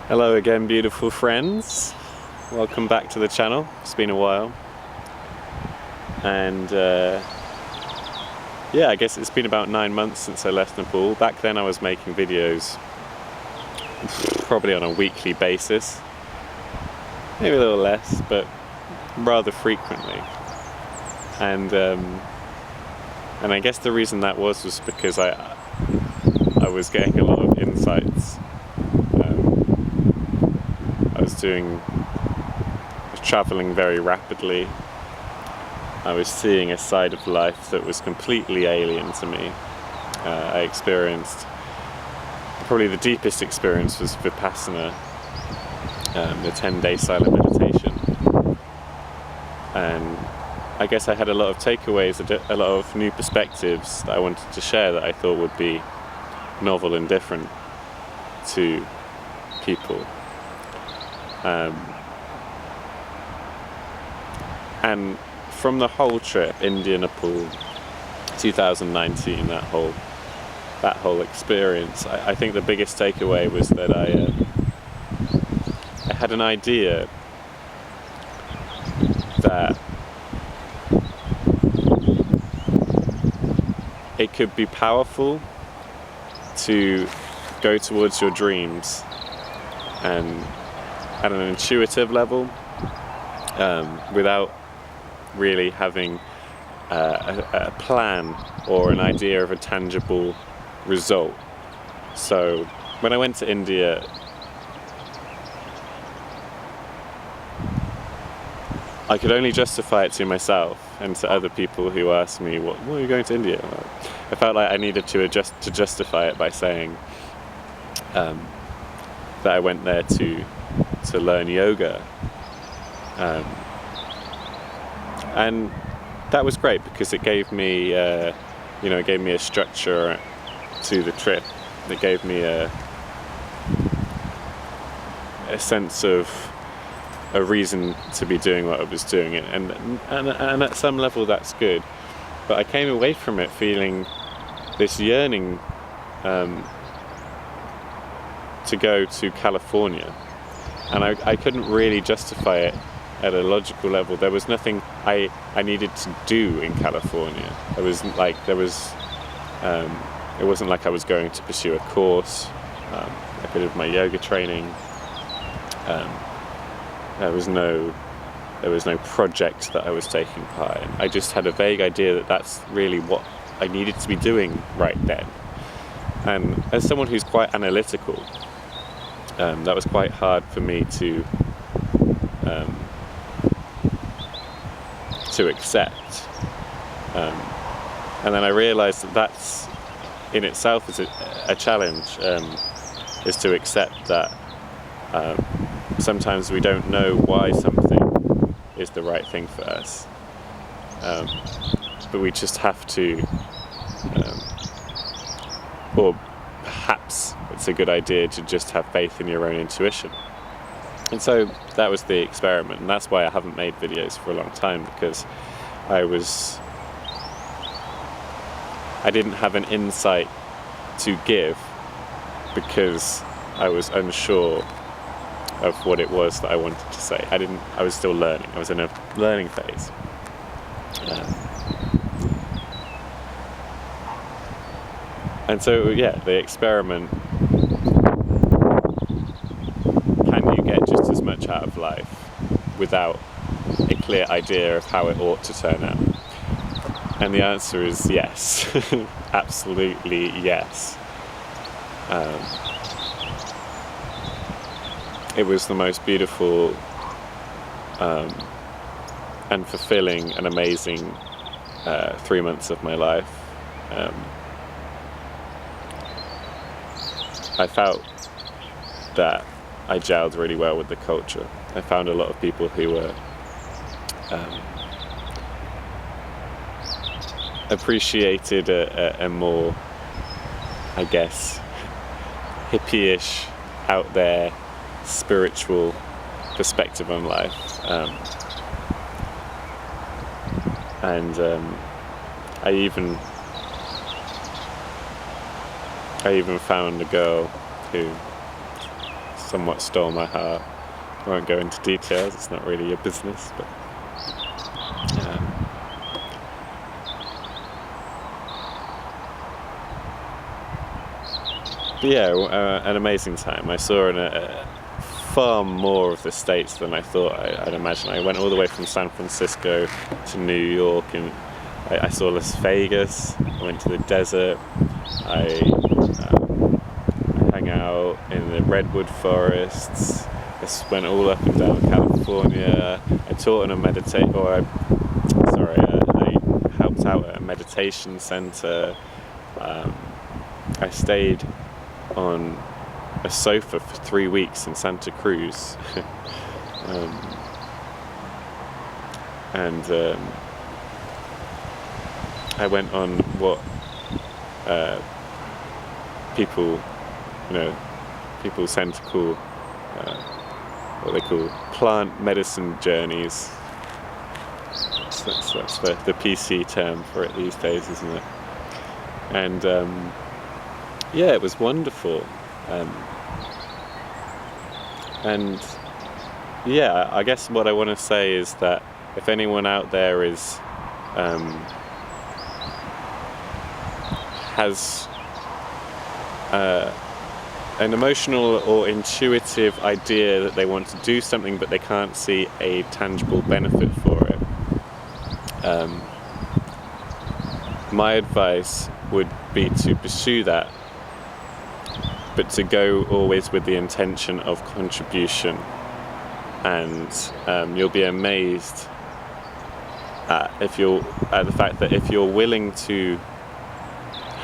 Hello again, beautiful friends. Welcome back to the channel. It's been a while. And yeah, I guess it's been about 9 months since I left Nepal. Back then I was making videos probably on a weekly basis. Maybe a little less, but rather frequently. And I guess the reason that was because I was getting a lot of insights. I was traveling very rapidly. I was seeing a side of life that was completely alien to me. I experienced, probably the deepest experience was Vipassana, the 10-day silent meditation. And I guess I had a lot of takeaways, a lot of new perspectives that I wanted to share that I thought would be novel and different to people. And from the whole trip, India, Nepal, 2019, that whole experience, I think the biggest takeaway was that I had an idea that it could be powerful to go towards your dreams and at an intuitive level, without really having a plan or an idea of a tangible result. So when I went to India, I could only justify it to myself and to other people who asked me, "What are you going to India?" Well, I felt like I needed to justify it by saying that I went there to learn yoga. And that was great because it gave me, it gave me a structure to the trip. It gave me a sense of a reason to be doing what I was doing, and at some level that's good. But I came away from it feeling this yearning to go to California, and I couldn't really justify it at a logical level. There was nothing I needed to do in California. It wasn't like I was going to pursue a course. I could have my yoga training. There was no project that I was taking part in. I just had a vague idea that that's really what I needed to be doing right then. And as someone who's quite analytical, that was quite hard for me to accept. And then I realized that that's in itself is a challenge, is to accept that sometimes we don't know why something is the right thing for us, but we just have to, or perhaps it's a good idea to just have faith in your own intuition. And so that was the experiment, and that's why I haven't made videos for a long time, because I didn't have an insight to give because I was unsure of what it was that I wanted to say. I was still learning. I was in a learning phase. And so, yeah, the experiment, can you get just as much out of life without a clear idea of how it ought to turn out? And the answer is yes. Absolutely yes. It was the most beautiful and fulfilling and amazing 3 months of my life. I felt that I gelled really well with the culture. I found a lot of people who were appreciated a more, I guess, hippie-ish, out there, spiritual perspective on life. I even found a girl who somewhat stole my heart. I won't go into details, it's not really your business, but yeah, an amazing time. I saw far more of the States than I thought I'd imagine. I went all the way from San Francisco to New York, and I saw Las Vegas. I went to the desert. I hung out in the redwood forests. I went all up and down California. I taught in I helped out at a meditation center. I stayed on a sofa for 3 weeks in Santa Cruz. I went on what people tend to call what they call plant medicine journeys. That's the PC term for it these days, isn't it? And yeah, it was wonderful. And yeah, I guess what I want to say is that if anyone out there has an emotional or intuitive idea that they want to do something but they can't see a tangible benefit for it, my advice would be to pursue that, but to go always with the intention of contribution. And you'll be amazed at the fact that if you're willing to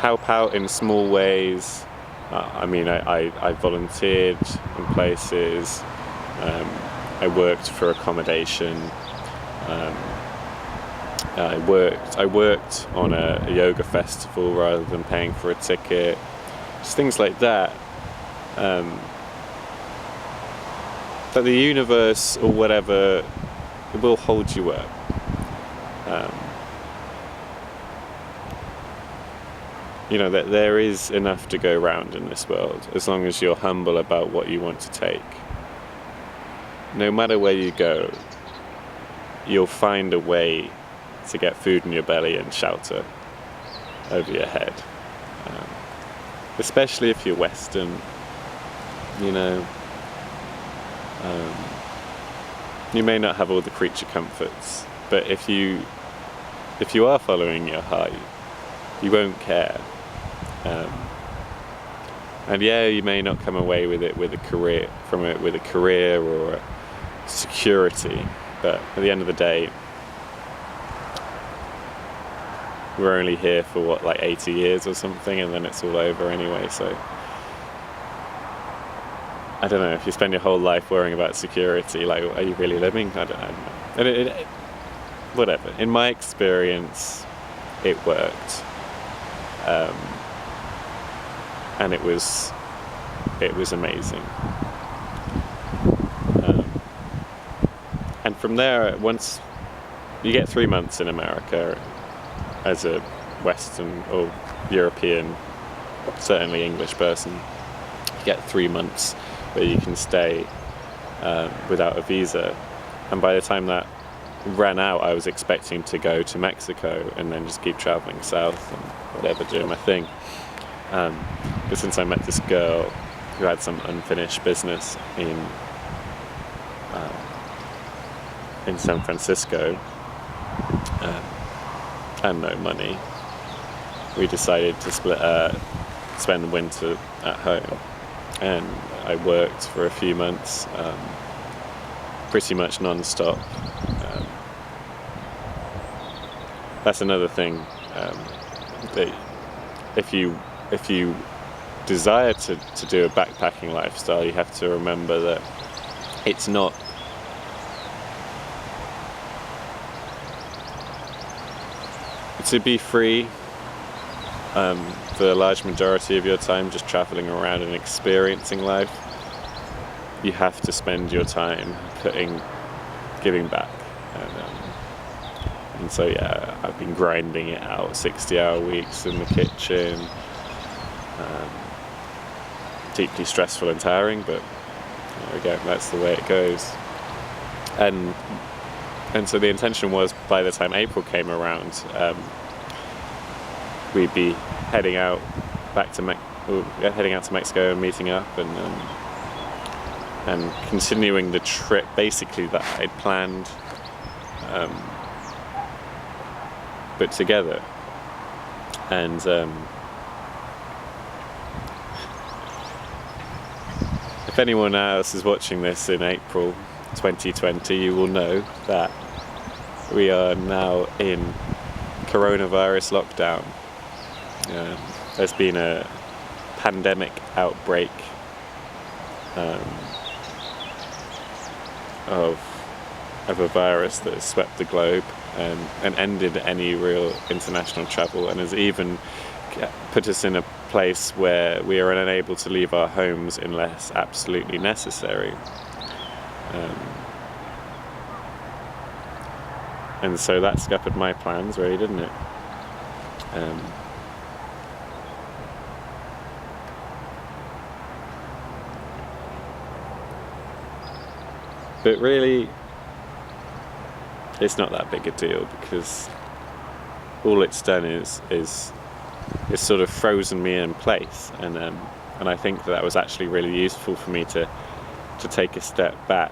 help out in small ways. I volunteered in places. I worked for accommodation. I worked on a yoga festival rather than paying for a ticket. Just things like that. That the universe or whatever will hold you up. That there is enough to go round in this world, as long as you're humble about what you want to take. No matter where you go, you'll find a way to get food in your belly and shelter over your head. Especially if you're Western, you may not have all the creature comforts, but if you are following your heart, you won't care. And yeah, you may not come away with a career or a security, but at the end of the day, we're only here for 80 years or something, and then it's all over anyway. So I don't know, if you spend your whole life worrying about security, are you really living? I don't know. And whatever. In my experience, it worked. And it was amazing. And from there, once you get 3 months in America as a Western or European, certainly English person, you get 3 months where you can stay without a visa. And by the time that ran out, I was expecting to go to Mexico and then just keep traveling south and whatever, doing my thing. But since I met this girl who had some unfinished business in San Francisco and no money, we decided to spend the winter at home. And I worked for a few months, pretty much non-stop. That's another thing, that if you desire to do a backpacking lifestyle, you have to remember that it's not to be free for the large majority of your time just traveling around and experiencing life. You have to spend your time giving back. And so yeah, I've been grinding it out, 60-hour weeks in the kitchen. Deeply stressful and tiring, but there we go, that's the way it goes. And so the intention was, by the time April came around, we'd be heading out to Mexico and meeting up and continuing the trip basically that I'd planned, but together. And if anyone else is watching this in April 2020, you will know that we are now in coronavirus lockdown. There's been a pandemic outbreak of a virus that has swept the globe and ended any real international travel, and has even put us in a place where we are unable to leave our homes unless absolutely necessary. And so that scuppered my plans, really, didn't it? But really, it's not that big a deal, because all it's done is sort of frozen me in place, and I think that was actually really useful for me to take a step back,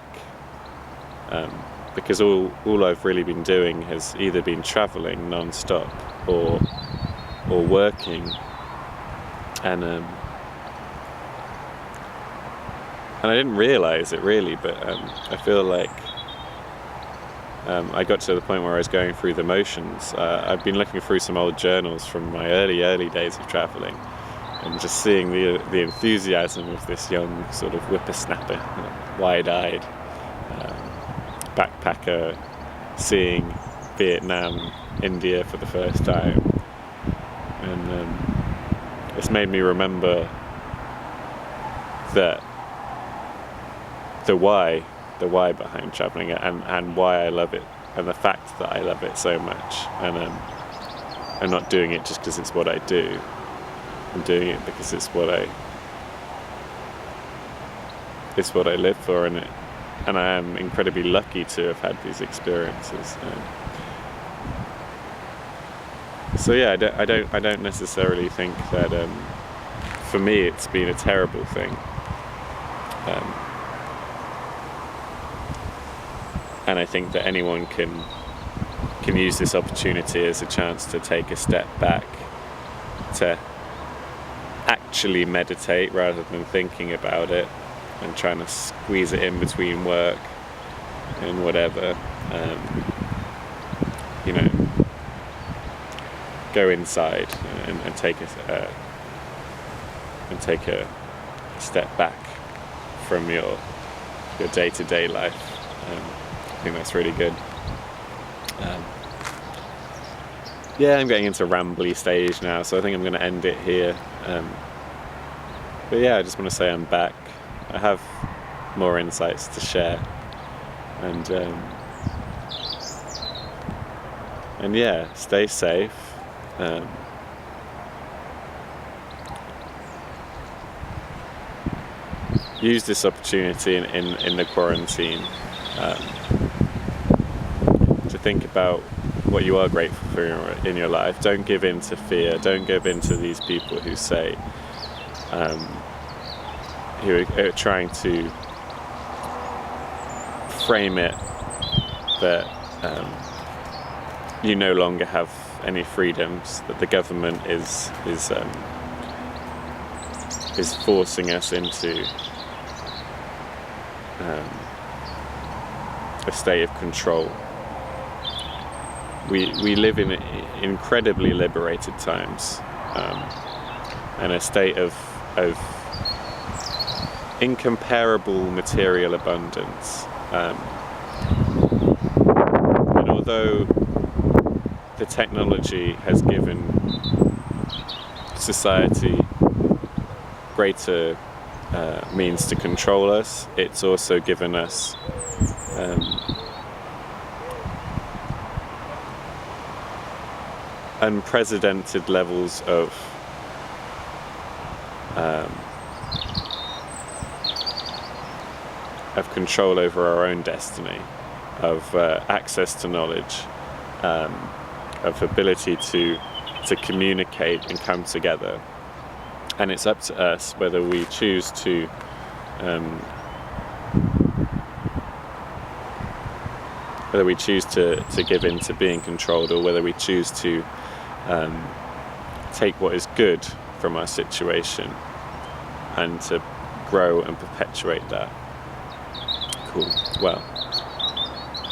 because all I've really been doing has either been travelling non-stop or working, and I didn't realise it really, but I feel like I got to the point where I was going through the motions. I've been looking through some old journals from my early days of travelling, and just seeing the enthusiasm of this young sort of whippersnapper, wide-eyed backpacker, seeing Vietnam, India for the first time, and it's made me remember that the why behind travelling, and why I love it, and the fact that I love it so much, and I'm not doing it just because it's what I do. I'm doing it because it's what I live for, and I am incredibly lucky to have had these experiences. So yeah, I don't necessarily think that for me it's been a terrible thing. And I think that anyone can use this opportunity as a chance to take a step back, to actually meditate rather than thinking about it and trying to squeeze it in between work and whatever. Go inside and take a step back from your day-to-day life. I think that's really good. I'm getting into rambly stage now, so I think I'm going to end it here. But yeah, I just want to say I'm back. I have more insights to share, and yeah, stay safe. Use this opportunity in the quarantine to think about what you are grateful for in your life. Don't give in to fear. Don't give in to these people who say, who are trying to frame it that you no longer have any freedoms, that the government is forcing us into a state of control. We live in incredibly liberated times, and a state of incomparable material abundance. And although the technology has given society greater means to control us, it's also given us unprecedented levels of of control over our own destiny, of access to knowledge, of ability to communicate and come together. And it's up to us whether we choose to give in to being controlled, or whether we choose to take what is good from our situation and to grow and perpetuate that. Cool. Well,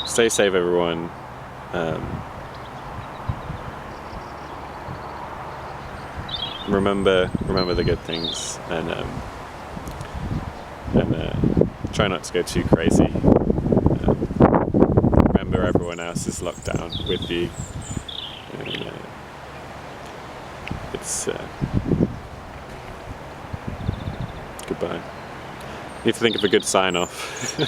stay safe, everyone. Remember the good things, and try not to go too crazy. Remember, everyone else is locked down with you. And, it's goodbye. Need to think of a good sign off.